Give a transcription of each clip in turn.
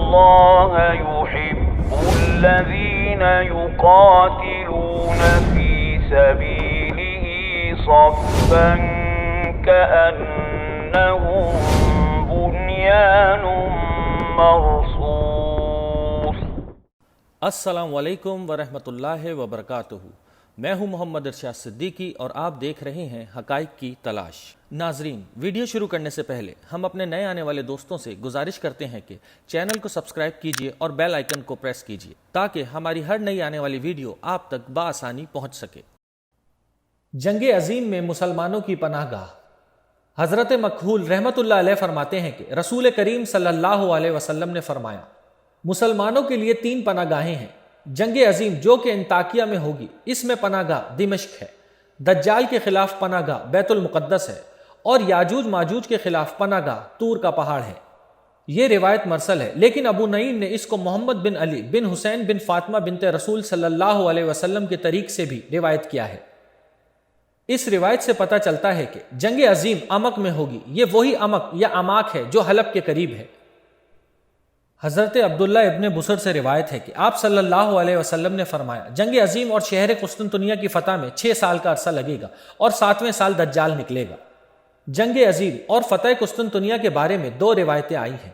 اللہ يحب الذین یقاتلون فی سبیلہ صفا کأنہم بنیان مرصوص۔ السلام علیکم ورحمۃ اللہ وبرکاتہ۔ میں ہوں محمد ارشاد صدیقی اور آپ دیکھ رہے ہیں حقائق کی تلاش۔ ناظرین، ویڈیو شروع کرنے سے پہلے ہم اپنے نئے آنے والے دوستوں سے گزارش کرتے ہیں کہ چینل کو سبسکرائب کیجئے اور بیل آئیکن کو پریس کیجئے تاکہ ہماری ہر نئی آنے والی ویڈیو آپ تک بآسانی پہنچ سکے۔ جنگ عظیم میں مسلمانوں کی پناہ گاہ۔ حضرت مکحول رحمۃ اللہ علیہ فرماتے ہیں کہ رسول کریم صلی اللہ علیہ وسلم نے فرمایا، مسلمانوں کے لیے 3 پناہ گاہیں ہیں۔ جنگ عظیم جو کہ انطاکیہ میں ہوگی، اس میں پناہ گاہ دمشق ہے، دجال کے خلاف پناہ گاہ بیت المقدس ہے، اور یاجوج ماجوج کے خلاف پناہ گاہ طور کا پہاڑ ہے۔ یہ روایت مرسل ہے، لیکن ابو نعیم نے اس کو محمد بن علی بن حسین بن فاطمہ بنت رسول صلی اللہ علیہ وسلم کے طریق سے بھی روایت کیا ہے۔ اس روایت سے پتہ چلتا ہے کہ جنگ عظیم عمق میں ہوگی۔ یہ وہی عمق یا عماق ہے جو حلب کے قریب ہے۔ حضرت عبداللہ ابن بصر سے روایت ہے کہ آپ صلی اللہ علیہ وسلم نے فرمایا، جنگ عظیم اور شہر قسطنطنیہ کی فتح میں 6 سال کا عرصہ لگے گا اور 7ویں سال دجال نکلے گا۔ جنگ عظیم اور فتح قسطنطنیہ کے بارے میں 2 روایتیں آئی ہیں۔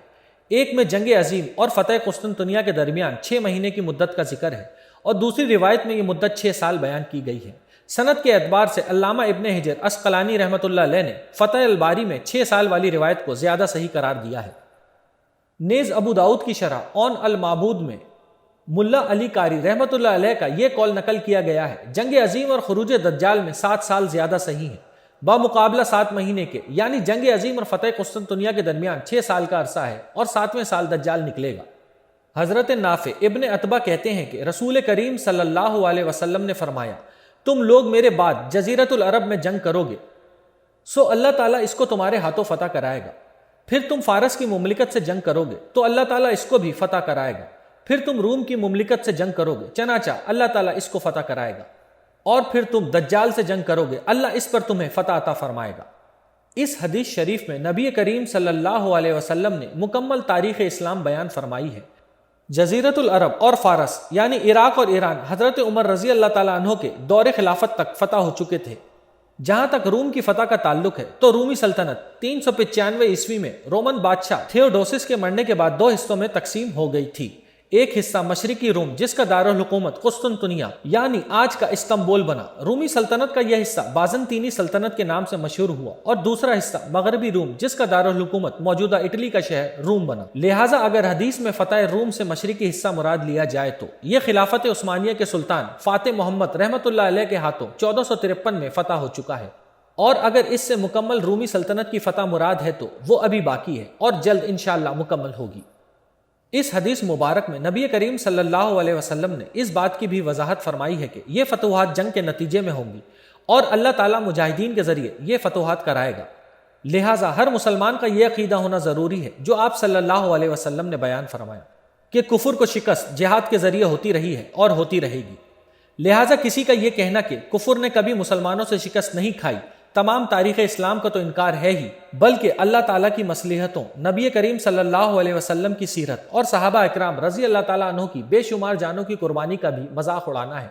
ایک میں جنگ عظیم اور فتح قسطنطنیہ کے درمیان 6 مہینے کی مدت کا ذکر ہے، اور دوسری روایت میں یہ مدت 6 سال بیان کی گئی ہے۔ سند کے اعتبار سے علامہ ابن حجر عسقلانی رحمۃ اللہ علیہ نے فتح الباری میں 6 سال والی روایت کو زیادہ صحیح قرار دیا ہے۔ نیز ابو داؤد کی شرح اون المعبود میں ملا علی قاری رحمۃ اللہ علیہ کا یہ قول نقل کیا گیا ہے، جنگ عظیم اور خروج دجال میں 7 سال زیادہ صحیح ہیں، بمقابلہ 7 مہینے کے، یعنی جنگ عظیم اور فتح قسطنطنیہ کے درمیان 6 سال کا عرصہ ہے اور 7ویں سال دجال نکلے گا۔ حضرت نافع ابن عتبہ کہتے ہیں کہ رسول کریم صلی اللہ علیہ وسلم نے فرمایا، تم لوگ میرے بعد جزیرت العرب میں جنگ کرو گے، سو اللہ تعالیٰ اس کو تمہارے ہاتھوں فتح کرائے گا۔ پھر تم فارس کی مملکت سے جنگ کرو گے تو اللہ تعالیٰ اس کو بھی فتح کرائے گا۔ پھر تم روم کی مملکت سے جنگ کرو گے، چنانچہ اللہ تعالیٰ اس کو فتح کرائے گا۔ اور پھر تم دجال سے جنگ کرو گے، اللہ اس پر تمہیں فتح عطا فرمائے گا۔ اس حدیث شریف میں نبی کریم صلی اللہ علیہ وسلم نے مکمل تاریخ اسلام بیان فرمائی ہے۔ جزیرت العرب اور فارس یعنی عراق اور ایران حضرت عمر رضی اللہ تعالیٰ عنہ کے دور خلافت تک فتح ہو چکے تھے۔ جہاں تک روم کی فتح کا تعلق ہے تو رومی سلطنت 395 عیسوی میں رومن بادشاہ تھیوڈوسس کے مرنے کے بعد 2 حصوں میں تقسیم ہو گئی تھی۔ ایک حصہ مشرقی روم جس کا دارالحکومت قسطنطنیہ یعنی آج کا استنبول بنا، رومی سلطنت کا یہ حصہ بازنطینی سلطنت کے نام سے مشہور ہوا، اور دوسرا حصہ مغربی روم جس کا دارالحکومت موجودہ اٹلی کا شہر روم بنا۔ لہٰذا اگر حدیث میں فتح روم سے مشرقی حصہ مراد لیا جائے تو یہ خلافت عثمانیہ کے سلطان فاتح محمد رحمۃ اللہ علیہ کے ہاتھوں 1453 میں فتح ہو چکا ہے، اور اگر اس سے مکمل رومی سلطنت کی فتح مراد ہے تو وہ ابھی باقی ہے اور جلد انشاءاللہ مکمل ہوگی۔ اس حدیث مبارک میں نبی کریم صلی اللہ علیہ وسلم نے اس بات کی بھی وضاحت فرمائی ہے کہ یہ فتوحات جنگ کے نتیجے میں ہوں گی اور اللہ تعالیٰ مجاہدین کے ذریعے یہ فتوحات کرائے گا۔ لہٰذا ہر مسلمان کا یہ عقیدہ ہونا ضروری ہے جو آپ صلی اللہ علیہ وسلم نے بیان فرمایا کہ کفر کو شکست جہاد کے ذریعے ہوتی رہی ہے اور ہوتی رہے گی۔ لہٰذا کسی کا یہ کہنا کہ کفر نے کبھی مسلمانوں سے شکست نہیں کھائی، تمام تاریخ اسلام کا تو انکار ہے ہی، بلکہ اللہ تعالیٰ کی مصلحتوں، نبی کریم صلی اللہ علیہ وسلم کی سیرت اور صحابہ اکرام رضی اللہ تعالیٰ عنہ کی بے شمار جانوں کی قربانی کا بھی مذاق اڑانا ہے۔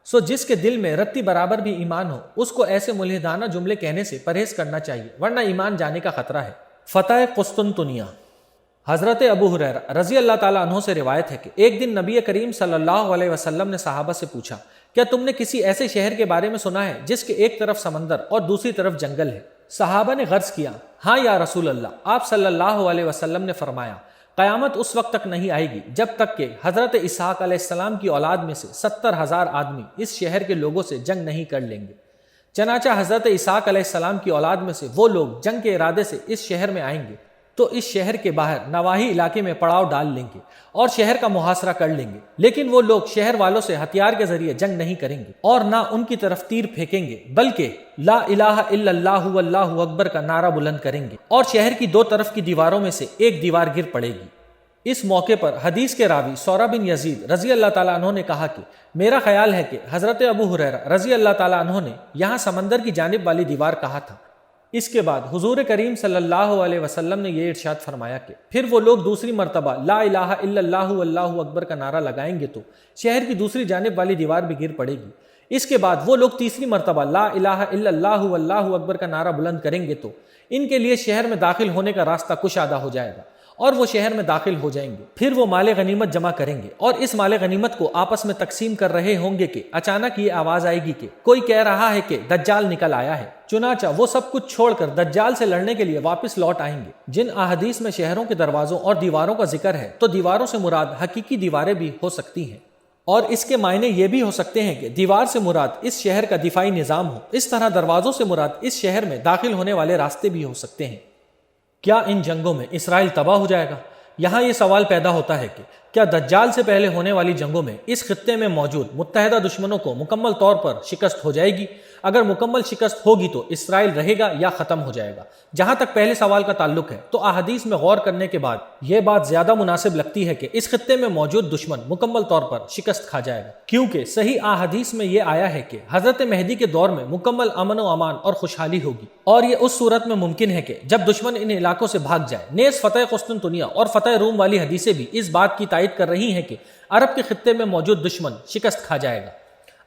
سو جس کے دل میں رتی برابر بھی ایمان ہو، اس کو ایسے ملحدانہ جملے کہنے سے پرہیز کرنا چاہیے، ورنہ ایمان جانے کا خطرہ ہے۔ فتح قسطنطنیہ۔ حضرت ابو ہریرہ رضی اللہ تعالیٰ عنہ سے روایت ہے کہ ایک دن نبی کریم صلی اللہ علیہ وسلم نے صحابہ سے پوچھا، کیا تم نے کسی ایسے شہر کے بارے میں سنا ہے جس کے ایک طرف سمندر اور دوسری طرف جنگل ہے؟ صحابہ نے غرض کیا، ہاں یا رسول اللہ۔ آپ صلی اللہ علیہ وسلم نے فرمایا، قیامت اس وقت تک نہیں آئے گی جب تک کہ حضرت اسحاق علیہ السلام کی اولاد میں سے 70,000 آدمی اس شہر کے لوگوں سے جنگ نہیں کر لیں گے۔ چنانچہ حضرت اسحاق علیہ السلام کی اولاد میں سے وہ لوگ جنگ کے ارادے سے اس شہر میں آئیں گے تو اس شہر کے باہر نواحی علاقے میں پڑاؤ ڈال لیں گے اور شہر کا محاصرہ کر لیں گے، لیکن وہ لوگ شہر والوں سے ہتھیار کے ذریعے جنگ نہیں کریں گے اور نہ ان کی طرف تیر پھینکیں گے، بلکہ لا الہ الا اللہ واللہ اکبر کا نعرہ بلند کریں گے، اور شہر کی 2 طرف کی دیواروں میں سے ایک دیوار گر پڑے گی۔ اس موقع پر حدیث کے راوی سورہ بن یزید رضی اللہ تعالیٰ عنہ نے کہا کہ میرا خیال ہے کہ حضرت ابو ہریرہ رضی اللہ تعالیٰ عنہ نے یہاں سمندر کی جانب والی دیوار کہا تھا۔ اس کے بعد حضور کریم صلی اللہ علیہ وسلم نے یہ ارشاد فرمایا کہ پھر وہ لوگ دوسری مرتبہ لا الہ الا اللہ اللہ اکبر کا نعرہ لگائیں گے تو شہر کی دوسری جانب والی دیوار بھی گر پڑے گی۔ اس کے بعد وہ لوگ تیسری مرتبہ لا الہ الا اللہ اللہ اکبر کا نعرہ بلند کریں گے تو ان کے لیے شہر میں داخل ہونے کا راستہ کشادہ ہو جائے گا اور وہ شہر میں داخل ہو جائیں گے۔ پھر وہ مال غنیمت جمع کریں گے اور اس مال غنیمت کو آپس میں تقسیم کر رہے ہوں گے کہ اچانک یہ آواز آئے گی کہ کوئی کہہ رہا ہے کہ دجال نکل آیا ہے۔ چنانچہ وہ سب کچھ چھوڑ کر دجال سے لڑنے کے لیے واپس لوٹ آئیں گے۔ جن احادیث میں شہروں کے دروازوں اور دیواروں کا ذکر ہے تو دیواروں سے مراد حقیقی دیواریں بھی ہو سکتی ہیں اور اس کے معنی یہ بھی ہو سکتے ہیں کہ دیوار سے مراد اس شہر کا دفاعی نظام ہو۔ اس طرح دروازوں سے مراد اس شہر میں داخل ہونے والے راستے بھی ہو سکتے ہیں۔ کیا ان جنگوں میں اسرائیل تباہ ہو جائے گا؟ یہاں یہ سوال پیدا ہوتا ہے کہ کیا دجال سے پہلے ہونے والی جنگوں میں اس خطے میں موجود متحدہ دشمنوں کو مکمل طور پر شکست ہو جائے گی؟ اگر مکمل شکست ہوگی تو اسرائیل رہے گا یا ختم ہو جائے گا؟ جہاں تک پہلے سوال کا تعلق ہے تو احادیث میں غور کرنے کے بعد یہ بات زیادہ مناسب لگتی ہے کہ اس خطے میں موجود دشمن مکمل طور پر شکست کھا جائے گا، کیونکہ صحیح احادیث میں یہ آیا ہے کہ حضرت مہدی کے دور میں مکمل امن و امان اور خوشحالی ہوگی، اور یہ اس صورت میں ممکن ہے کہ جب دشمن ان علاقوں سے بھاگ جائے۔ نیز فتح قسطنطنیہ اور فتح روم والی حدیثیں بھی اس بات کی تائید کر رہی ہیں کہ عرب کے خطے میں موجود دشمن شکست کھا جائے گا۔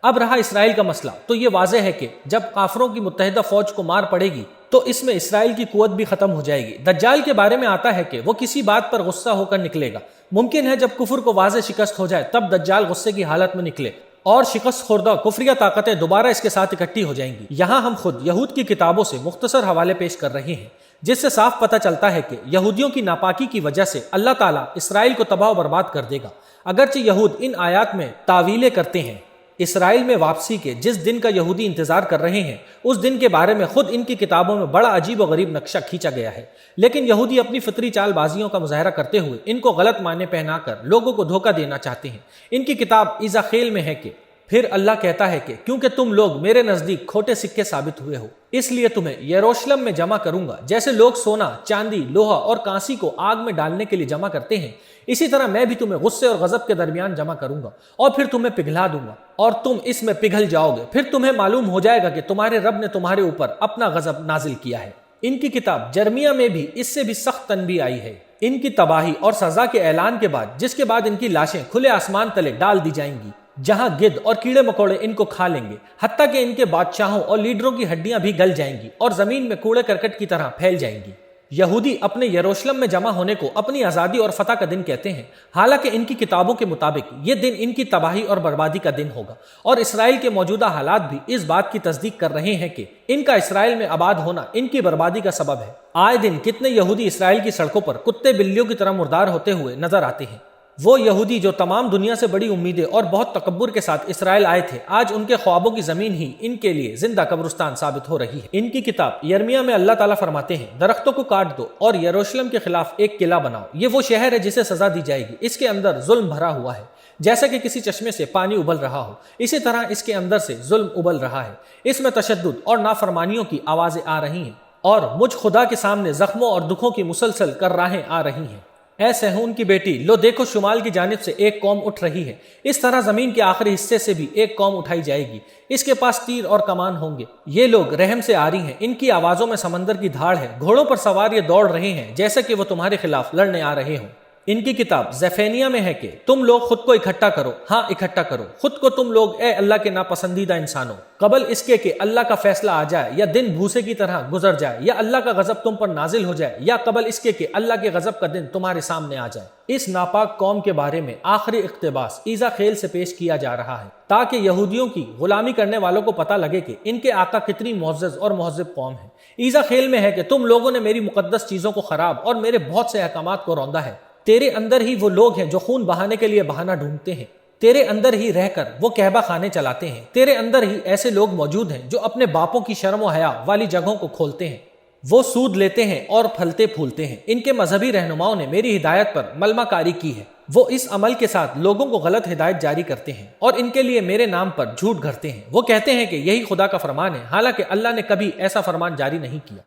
اب رہا اسرائیل کا مسئلہ، تو یہ واضح ہے کہ جب کافروں کی متحدہ فوج کو مار پڑے گی تو اس میں اسرائیل کی قوت بھی ختم ہو جائے گی۔ دجال کے بارے میں آتا ہے کہ وہ کسی بات پر غصہ ہو کر نکلے گا۔ ممکن ہے جب کفر کو واضح شکست ہو جائے تب دجال غصے کی حالت میں نکلے اور شکست خوردہ کفریہ طاقتیں دوبارہ اس کے ساتھ اکٹھی ہو جائیں گی۔ یہاں ہم خود یہود کی کتابوں سے مختصر حوالے پیش کر رہے ہیں جس سے صاف پتہ چلتا ہے کہ یہودیوں کی ناپاکی کی وجہ سے اللہ تعالیٰ اسرائیل کو تباہ و برباد کر دے گا۔ اگرچہ یہود ان آیات میں تعویلیں کرتے ہیں، اسرائیل میں واپسی کے جس دن کا یہودی انتظار کر رہے ہیں اس دن کے بارے میں خود ان کی کتابوں میں بڑا عجیب و غریب نقشہ کھینچا گیا ہے، لیکن یہودی اپنی فطری چال بازیوں کا مظاہرہ کرتے ہوئے ان کو غلط معنی پہنا کر لوگوں کو دھوکہ دینا چاہتے ہیں۔ ان کی کتاب ایزاخیل میں ہے کہ پھر اللہ کہتا ہے کہ کیونکہ تم لوگ میرے نزدیک کھوٹے سکے ثابت ہوئے ہو اس لیے تمہیں یروشلم میں جمع کروں گا، جیسے لوگ سونا، چاندی، لوہا اور کانسی کو آگ میں ڈالنے کے لیے جمع کرتے ہیں، اسی طرح میں بھی تمہیں غصے اور غضب کے درمیان جمع کروں گا اور پھر تمہیں پگھلا دوں گا اور تم اس میں پگھل جاؤ گے۔ پھر تمہیں معلوم ہو جائے گا کہ تمہارے رب نے تمہارے اوپر اپنا غضب نازل کیا ہے۔ ان کی کتاب جرمیہ میں بھی اس سے بھی سخت تنبیہ آئی ہے، ان کی تباہی اور سزا کے اعلان کے بعد، جس کے بعد ان کی لاشیں کھلے آسمان تلے ڈال دی جائیں گی جہاں گدھ اور کیڑے مکوڑے ان کو کھا لیں گے، حتیٰ کہ ان کے بادشاہوں اور لیڈروں کی ہڈیاں بھی گل جائیں گی اور زمین میں کوڑے کرکٹ کی طرح پھیل جائیں گی۔ یہودی اپنے یروشلم میں جمع ہونے کو اپنی آزادی اور فتح کا دن کہتے ہیں، حالانکہ ان کی کتابوں کے مطابق یہ دن ان کی تباہی اور بربادی کا دن ہوگا، اور اسرائیل کے موجودہ حالات بھی اس بات کی تصدیق کر رہے ہیں کہ ان کا اسرائیل میں آباد ہونا ان کی بربادی کا سبب ہے۔ آئے دن کتنے یہودی اسرائیل کی سڑکوں پر کتے بلیوں کی طرح مردار ہوتے ہوئے نظر آتے ہیں۔ وہ یہودی جو تمام دنیا سے بڑی امیدیں اور بہت تکبر کے ساتھ اسرائیل آئے تھے، آج ان کے خوابوں کی زمین ہی ان کے لیے زندہ قبرستان ثابت ہو رہی ہے۔ ان کی کتاب یرمیہ میں اللہ تعالیٰ فرماتے ہیں، درختوں کو کاٹ دو اور یروشلم کے خلاف ایک قلعہ بناؤ، یہ وہ شہر ہے جسے سزا دی جائے گی، اس کے اندر ظلم بھرا ہوا ہے، جیسا کہ کسی چشمے سے پانی ابل رہا ہو، اسی طرح اس کے اندر سے ظلم ابل رہا ہے، اس میں تشدد اور نافرمانیوں کی آوازیں آ رہی ہیں اور مجھ خدا کے سامنے زخموں اور دکھوں کی مسلسل کر راہیں آ رہی ہیں۔ اے سہون کی بیٹی، لو دیکھو شمال کی جانب سے ایک قوم اٹھ رہی ہے، اس طرح زمین کے آخری حصے سے بھی ایک قوم اٹھائی جائے گی، اس کے پاس تیر اور کمان ہوں گے، یہ لوگ رحم سے آ رہی ہیں، ان کی آوازوں میں سمندر کی دھاڑ ہے، گھوڑوں پر سوار یہ دوڑ رہے ہیں جیسے کہ وہ تمہارے خلاف لڑنے آ رہے ہوں۔ ان کی کتاب زیفینیہ میں ہے کہ تم لوگ خود کو اکٹھا کرو، ہاں اکٹھا کرو خود کو تم لوگ، اے اللہ کے ناپسندیدہ انسانوں، قبل اس کے کہ اللہ کا فیصلہ آ جائے یا دن بھوسے کی طرح گزر جائے یا اللہ کا غضب تم پر نازل ہو جائے یا قبل اس کے کہ اللہ کے غضب کا دن تمہارے سامنے آ جائے۔ اس ناپاک قوم کے بارے میں آخری اقتباس ایزاخیل سے پیش کیا جا رہا ہے تاکہ یہودیوں کی غلامی کرنے والوں کو پتہ لگے کہ ان کے آقا کتنی معزز اور مہذب قوم ہے۔ ایزاخیل میں ہے کہ تم لوگوں نے میری مقدس چیزوں کو خراب اور میرے بہت سے احکامات کو روندا ہے، تیرے اندر ہی وہ لوگ ہیں جو خون بہانے کے لیے بہانہ ڈھونڈتے ہیں، تیرے اندر ہی رہ کر وہ کہبہ خانے چلاتے ہیں، تیرے اندر ہی ایسے لوگ موجود ہیں جو اپنے باپوں کی شرم و حیا والی جگہوں کو کھولتے ہیں، وہ سود لیتے ہیں اور پھلتے پھولتے ہیں۔ ان کے مذہبی رہنماؤں نے میری ہدایت پر ملمہ کاری کی ہے، وہ اس عمل کے ساتھ لوگوں کو غلط ہدایت جاری کرتے ہیں اور ان کے لیے میرے نام پر جھوٹ گھڑتے ہیں، وہ کہتے ہیں کہ یہی خدا کا فرمان ہے، حالانکہ اللہ نے کبھی ایسا فرمان جاری نہیں کیا۔